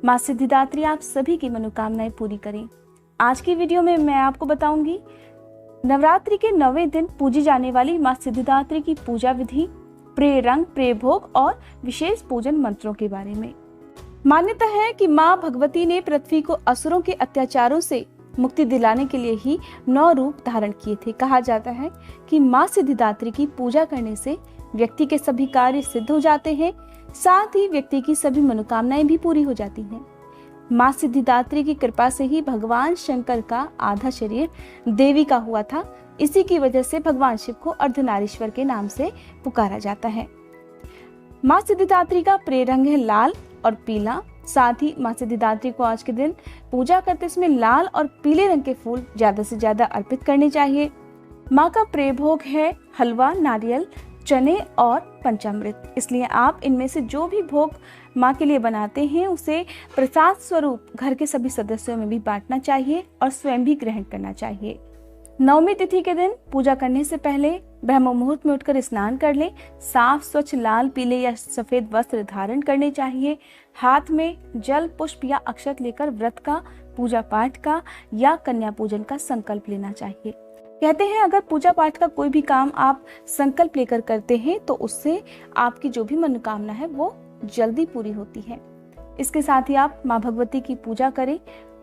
माँ सिद्धिदात्री आप सभी की मनोकामनाएं पूरी करें। आज की वीडियो में मैं आपको बताऊंगी नवरात्रि के 9वें दिन पूजी जाने वाली माँ सिद्धिदात्री की पूजा विधि, प्रिय रंग, प्रिय भोग और विशेष पूजन मंत्रों के बारे में। मान्यता है कि माँ भगवती ने पृथ्वी को असुरों के अत्याचारों से मुक्ति दिलाने के लिए ही 9 रूप धारण किए थे। कहा जाता है कि माँ सिद्धिदात्री की पूजा करने से व्यक्ति के सभी कार्य सिद्ध हो जाते हैं, साथ ही व्यक्ति की सभी मनोकामनाएं भी पूरी हो जाती हैं। माँ सिद्धिदात्री की कृपा से ही भगवान शंकर का आधा शरीर देवी का हुआ था। इसी की वजह से भगवान शिव को अर्धनारीश्वर के नाम से पुकारा जाता है। माँ सिद्धिदात्री का प्रिय रंग है लाल और पीला। साथ ही माँ सिद्धिदात्री को आज के दिन पूजा करते समय लाल और पीले रंग के फूल ज्यादा से ज्यादा अर्पित करने चाहिए। माँ का प्रिय भोग है हलवा, नारियल, चने और पंचामृत। इसलिए आप इनमें से जो भी भोग माँ के लिए बनाते हैं उसे प्रसाद स्वरूप घर के सभी सदस्यों में भी बांटना चाहिए और स्वयं भी ग्रहण करना चाहिए। 9वीं तिथि के दिन पूजा करने से पहले ब्रह्म मुहूर्त में उठकर स्नान कर लें। साफ स्वच्छ लाल, पीले या सफेद वस्त्र धारण करने चाहिए। हाथ में जल, पुष्प या अक्षत लेकर व्रत का, पूजा पाठ का या कन्या पूजन का संकल्प लेना चाहिए। कहते हैं अगर पूजा पाठ का कोई भी काम आप संकल्प लेकर करते हैं तो उससे आपकी जो भी मनोकामना है वो जल्दी पूरी होती है। इसके साथ ही आप माँ भगवती की पूजा करें।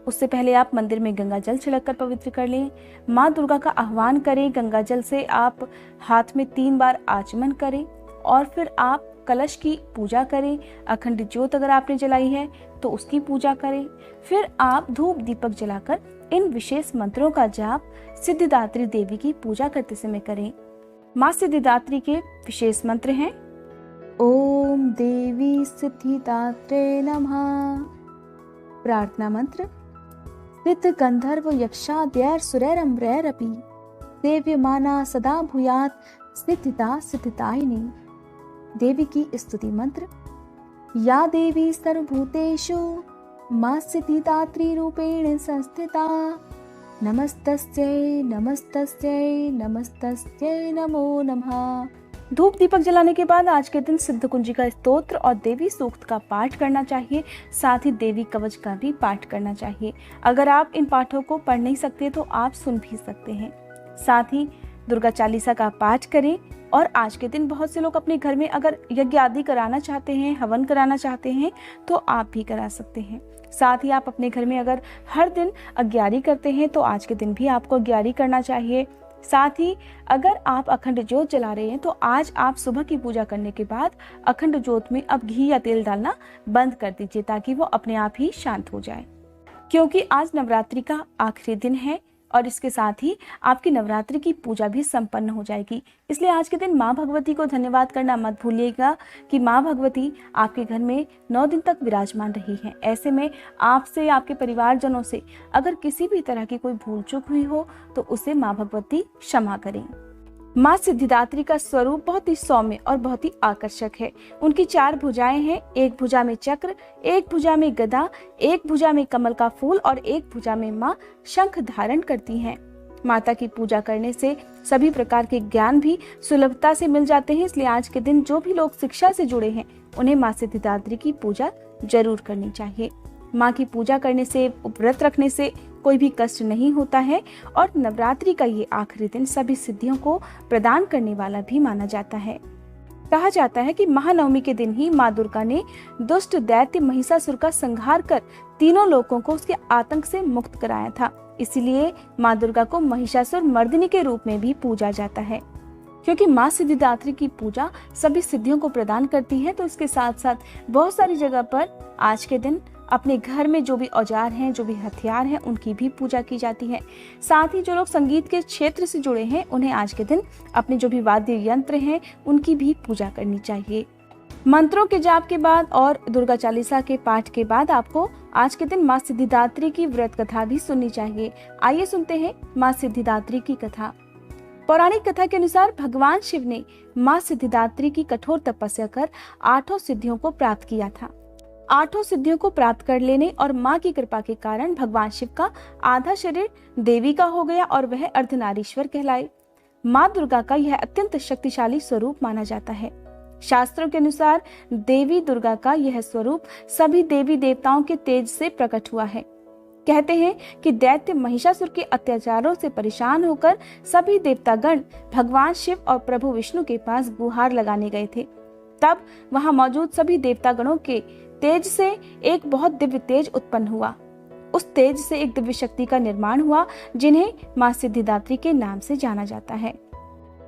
उससे पहले आप मंदिर में गंगा जल छिड़ककर पवित्र कर लें। माँ दुर्गा का आह्वान करें। गंगा जल से आप हाथ में 3 बार आचमन करें और फिर आप कलश की पूजा करें। अखंड ज्योत अगर आपने जलाई है तो उसकी पूजा करें। फिर आप धूप दीपक जलाकर इन विशेष मंत्रों का जाप सिद्धिदात्री देवी की पूजा करते समय करें। माँ सिद्धिदात्री के विशेष मंत्र हैं ओम देवी सिद्धिदात्रे नमः। प्रार्थना मंत्र सिद्ध गंधर्व यक्षाद्यैर सुरैरम्रैरपि सेव्यमाना सदा भूयात् सिद्धिदा सिद्धिदायिनी। देवी की स्तुति मंत्र या देवी सर्वभूतेषु माँ सिद्धिदात्री रूपेण संस्थिता नमस्तस्यै नमस्तस्यै नमस्तस्यै नमो नमः। धूप दीपक जलाने के बाद आज के दिन सिद्ध कुंजी का स्तोत्र और देवी सूक्त का पाठ करना चाहिए। साथ ही देवी कवच का भी पाठ करना चाहिए। अगर आप इन पाठों को पढ़ नहीं सकते तो आप सुन भी सकते हैं। साथ ही दुर्गा चालीसा का पाठ करें। और आज के दिन बहुत से लोग अपने घर में अगर यज्ञ आदि कराना चाहते हैं, हवन कराना चाहते हैं तो आप भी करा सकते हैं। साथ ही आप अपने घर में अगर हर दिन अग्यारी करते हैं तो आज के दिन भी आपको अग्यारी करना चाहिए। साथ ही अगर आप अखंड ज्योत जला रहे हैं तो आज आप सुबह की पूजा करने के बाद अखंड ज्योत में अब घी या तेल डालना बंद कर दीजिए ताकि वो अपने आप ही शांत हो जाए, क्योंकि आज नवरात्रि का आखिरी दिन है और इसके साथ ही आपकी नवरात्रि की पूजा भी संपन्न हो जाएगी। इसलिए आज के दिन माँ भगवती को धन्यवाद करना मत भूलिएगा कि माँ भगवती आपके घर में 9 दिन तक विराजमान रही हैं। ऐसे में आपसे, आपके परिवारजनों से अगर किसी भी तरह की कोई भूल चूक हुई हो तो उसे माँ भगवती क्षमा करें। माँ सिद्धिदात्री का स्वरूप बहुत ही सौम्य और बहुत ही आकर्षक है। उनकी 4 भुजाएं हैं। एक भुजा में चक्र, एक भुजा में गदा, एक भुजा में कमल का फूल और एक भुजा में माँ शंख धारण करती हैं। माता की पूजा करने से सभी प्रकार के ज्ञान भी सुलभता से मिल जाते हैं। इसलिए आज के दिन जो भी लोग शिक्षा से जुड़े हैं उन्हें माँ सिद्धिदात्री की पूजा जरूर करनी चाहिए। माँ की पूजा करने से, व्रत रखने से कोई भी कष्ट नहीं होता है और नवरात्रि का ये आखिरी दिन सभी सिद्धियों को प्रदान करने वाला भी माना जाता है। कहा जाता है कि महानवमी के दिन ही माँ दुर्गा ने दुष्ट दैत्य महिषासुर का संहार कर तीनों लोगों को उसके आतंक से मुक्त कराया था। इसीलिए माँ दुर्गा को महिषासुर मर्दिनी के रूप में भी पूजा जाता है। क्योंकि माँ सिद्धिदात्री की पूजा सभी सिद्धियों को प्रदान करती है तो इसके साथ साथ बहुत सारी जगह पर आज के दिन अपने घर में जो भी औजार हैं, जो भी हथियार हैं, उनकी भी पूजा की जाती है। साथ ही जो लोग संगीत के क्षेत्र से जुड़े हैं उन्हें आज के दिन अपने जो भी वाद्य यंत्र हैं उनकी भी पूजा करनी चाहिए। मंत्रों के जाप के बाद और दुर्गा चालीसा के पाठ के बाद आपको आज के दिन माँ सिद्धिदात्री की व्रत कथा भी सुननी चाहिए। आइए सुनते हैं माँ सिद्धिदात्री की कथा। पौराणिक कथा के अनुसार भगवान शिव ने माँ सिद्धिदात्री की कठोर तपस्या कर 8 सिद्धियों को प्राप्त किया था। 8 सिद्धियों को प्राप्त कर लेने और माँ की कृपा के कारण भगवान शिव का आधा शरीर देवी का हो गया और वह अर्धनारीश्वर कहलाए। माँ दुर्गा का यह अत्यंत शक्तिशाली स्वरूप माना जाता है। शास्त्रों के अनुसार देवी दुर्गा का यह स्वरूप सभी देवी देवताओं के तेज से प्रकट हुआ है। कहते हैं कि दैत्य महिषासुर के अत्याचारों से परेशान होकर सभी देवतागण भगवान शिव और प्रभु विष्णु के पास गुहार लगाने गए थे। तब वहां मौजूद सभी देवतागणों के तेज से एक बहुत दिव्य तेज उत्पन्न हुआ। उस तेज से एक दिव्य शक्ति का निर्माण हुआ, जिन्हें मां सिद्धिदात्री के नाम से जाना जाता है।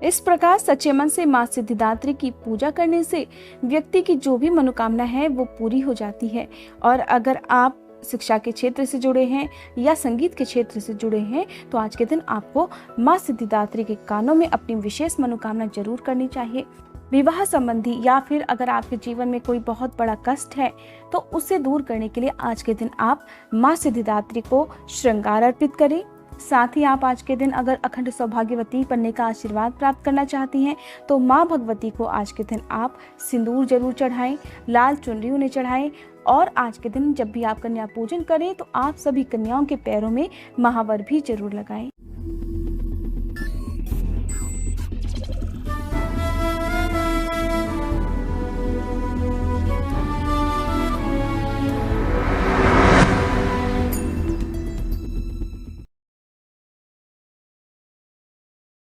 इस प्रकार सच्चे मन से मां सिद्धिदात्री की पूजा करने से व्यक्ति की जो भी मनोकामना है वो पूरी हो जाती है। और अगर आप शिक्षा के क्षेत्र से जुड़े हैं या संगीत के क्षेत्र से जुड़े हैं तो आज के दिन आपको मां सिद्धिदात्री के कानों में अपनी विशेष मनोकामना जरूर करनी चाहिए। विवाह संबंधी या फिर अगर आपके जीवन में कोई बहुत बड़ा कष्ट है तो उसे दूर करने के लिए आज के दिन आप मां सिद्धिदात्री को श्रृंगार अर्पित करें। साथ ही आप आज के दिन अगर अखंड सौभाग्यवती बनने का आशीर्वाद प्राप्त करना चाहती हैं तो मां भगवती को आज के दिन आप सिंदूर जरूर चढ़ाएं, लाल चुनरी उन्हें चढ़ाएं। और आज के दिन जब भी आप कन्या पूजन करें तो आप सभी कन्याओं के पैरों में महावर भी जरूर लगाएं।